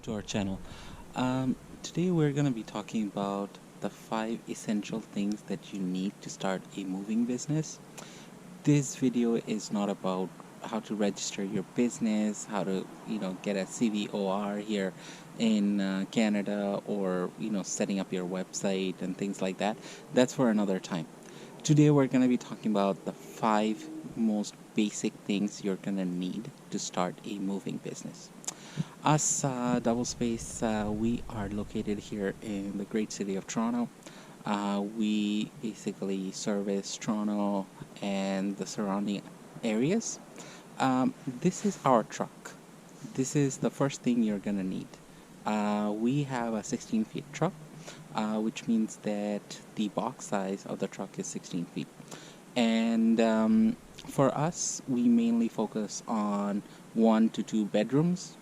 to our channel. Today we're going to be talking about the 5 essential things that you need to start a moving business. This video is not about how to register your business, how to get a CVOR here in Canada, or setting up your website and things like that. That's for another time. Today we're going to be talking about the 5 most basic things you're going to need to start a moving business. Us, Double Space, we are located here in the great city of Toronto. We basically service Toronto and the surrounding areas. This is our truck. This is the first thing you're going to need. We have a 16 feet truck, which means that the box size of the truck is 16 feet. And for us, we mainly focus on 1 to 2 bedrooms.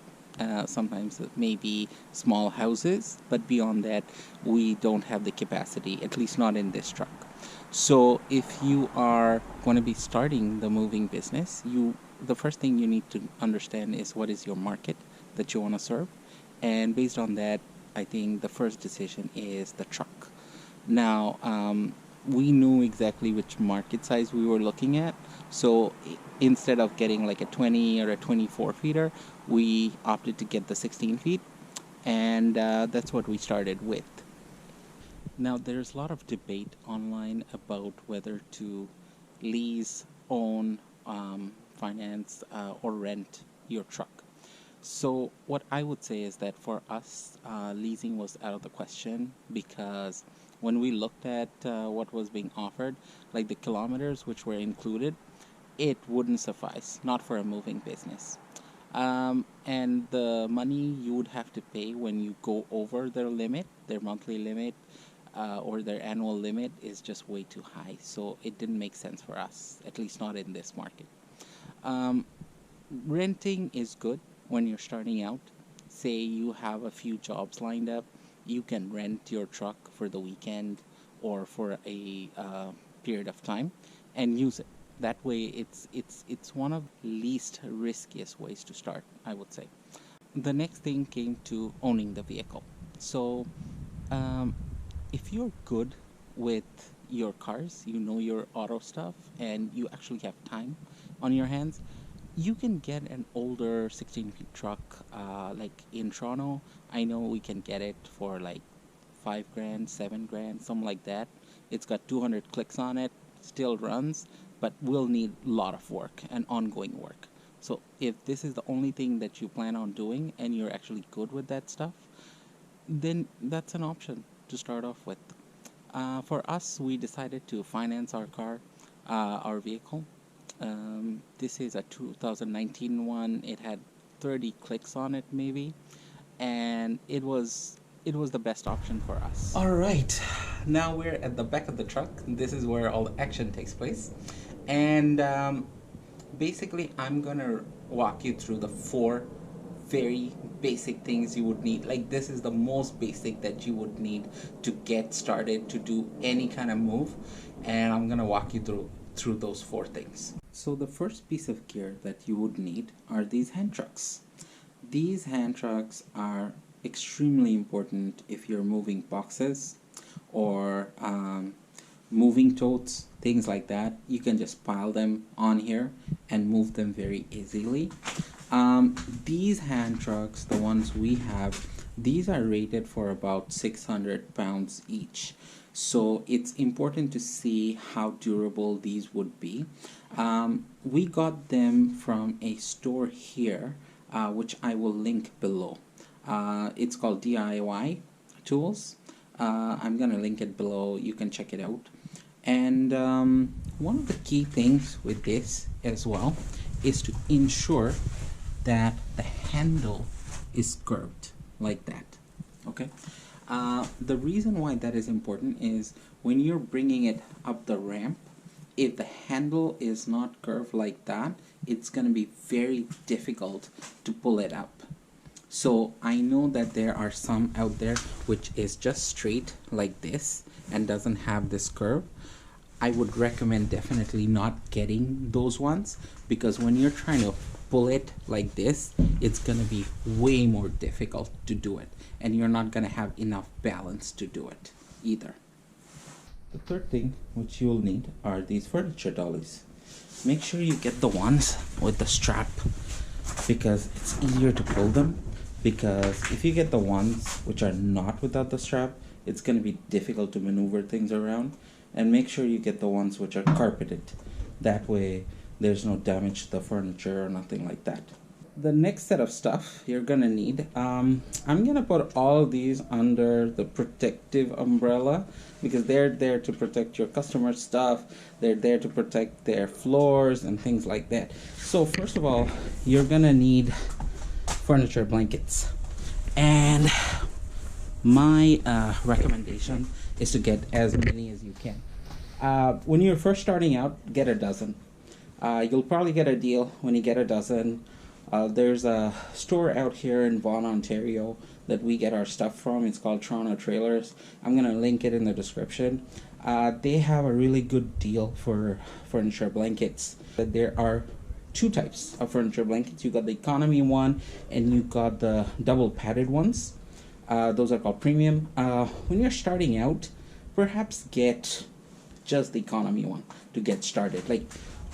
Sometimes maybe small houses, but beyond that we don't have the capacity, at least not in this truck. So if you are going to be starting the moving business, the first thing you need to understand is what is your market that you want to serve, and based on that, I think the first decision is the truck. Now we knew exactly which market size we were looking at, so instead of getting like a 20 or a 24 feeder, we opted to get the 16 feet, and that's what we started with. Now there's a lot of debate online about whether to lease, own, finance, or rent your truck. So what I would say is that for us, leasing was out of the question, because when we looked at what was being offered, like the kilometers which were included, it wouldn't suffice, not for a moving business. And the money you would have to pay when you go over their limit, their monthly limit, or their annual limit, is just way too high. So it didn't make sense for us, at least not in this market. Renting is good when you're starting out. Say you have a few jobs lined up, you can rent your truck for the weekend or for a period of time and use it. That way it's one of the least riskiest ways to start, I would say. The next thing came to owning the vehicle. So if you're good with your cars, you know your auto stuff, and you actually have time on your hands, you can get an older 16 feet truck. Like in Toronto, I know we can get it for like $5,000, $7,000, something like that. It's got 200 clicks on it, still runs, but will need a lot of work and ongoing work. So if this is the only thing that you plan on doing and you're actually good with that stuff, then that's an option to start off with. For us, we decided to finance our vehicle. This is a 2019 one. It had 30 clicks on it maybe, and it was the best option for us. All right, now we're at the back of the truck. This is where all the action takes place, and basically I'm gonna walk you through the 4 very basic things you would need. Like, this is the most basic that you would need to get started to do any kind of move, and I'm gonna walk you through those 4 things. So the first piece of gear that you would need are these hand trucks. These hand trucks are extremely important if you're moving boxes or moving totes, things like that. You can just pile them on here and move them very easily. These hand trucks, the ones we have, these are rated for about 600 pounds each. So it's important to see how durable these would be. We got them from a store here, which I will link below. It's called DIY Tools. I'm gonna link it below. You can check it out. And one of the key things with this as well is to ensure that the handle is curved like that. Okay. The reason why that is important is when you're bringing it up the ramp, if the handle is not curved like that, it's going to be very difficult to pull it up. So I know that there are some out there which is just straight like this and doesn't have this curve. I would recommend definitely not getting those ones, because when you're trying to pull it like this, it's gonna be way more difficult to do it, and you're not gonna have enough balance to do it either. The third thing which you'll need are these furniture dollies. Make sure you get the ones with the strap because it's easier to pull them, because if you get the ones which are not without the strap, it's going to be difficult to maneuver things around. And make sure you get the ones which are carpeted. That way there's no damage to the furniture or nothing like that. The next set of stuff you're gonna need, I'm gonna put all of these under the protective umbrella because they're there to protect your customer stuff. They're there to protect their floors and things like that. So first of all, you're gonna need furniture blankets, and my recommendation is to get as many as you can. When you're first starting out, get a dozen. You'll probably get a deal when you get a dozen. There's a store out here in Vaughan, Ontario that we get our stuff from. It's called Toronto Trailers. I'm going to link it in the description. They have a really good deal for furniture blankets. There are two types of furniture blankets. You got the economy one and you got the double padded ones. Those are called premium. When you're starting out, perhaps get just the economy one to get started. Like,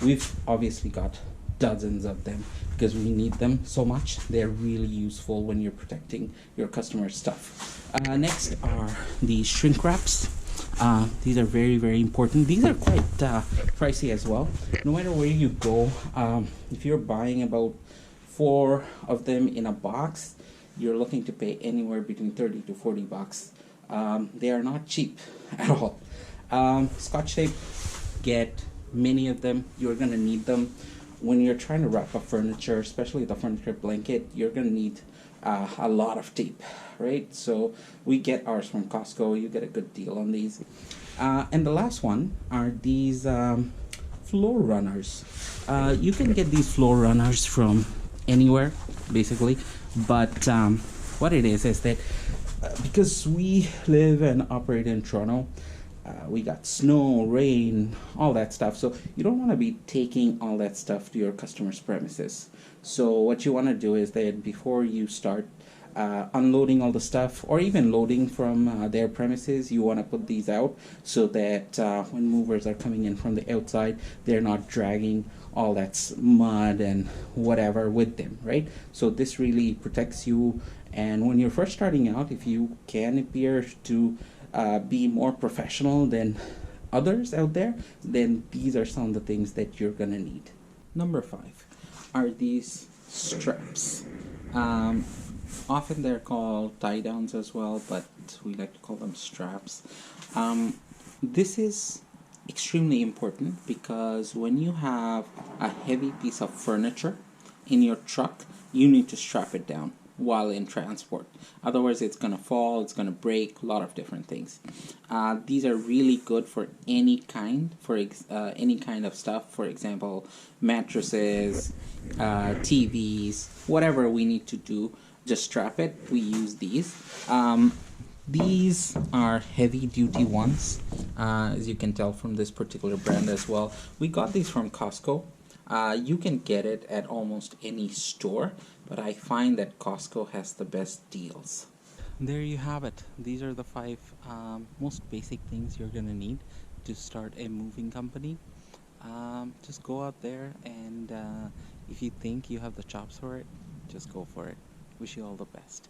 we've obviously got dozens of them because we need them so much. They're really useful when you're protecting your customer's stuff. Next are the shrink wraps. These are very, very important. These are quite pricey as well. No matter where you go, if you're buying about 4 of them in a box, you're looking to pay anywhere between 30 to 40 bucks. They are not cheap at all. Scotch tape, get many of them. You're gonna need them when you're trying to wrap up furniture, especially the furniture blanket. You're gonna need a lot of tape, right? So we get ours from Costco. You get a good deal on these. And the last one are these floor runners. You can get these floor runners from anywhere, basically, but what it is that because we live and operate in Toronto, we got snow, rain, all that stuff. So you don't want to be taking all that stuff to your customer's premises. So what you want to do is that before you start unloading all the stuff or even loading from their premises, you want to put these out so that when movers are coming in from the outside, they're not dragging all that mud and whatever with them, right? So this really protects you. And when you're first starting out, if you can appear to be more professional than others out there, then these are some of the things that you're gonna need. Number 5 are these straps. Often they're called tie downs as well, but we like to call them straps. This is extremely important because when you have a heavy piece of furniture in your truck, you need to strap it down while in transport. Otherwise it's going to fall, it's going to break, a lot of different things. These are really good for any kind of stuff. For example, mattresses, TVs, whatever we need to do, just strap it. We use these. These are heavy duty ones, as you can tell from this particular brand as well. We got these from Costco. You can get it at almost any store, but I find that Costco has the best deals. There you have it. These are the 5 most basic things you're gonna need to start a moving company. Just go out there and if you think you have the chops for it, just go for it. Wish you all the best.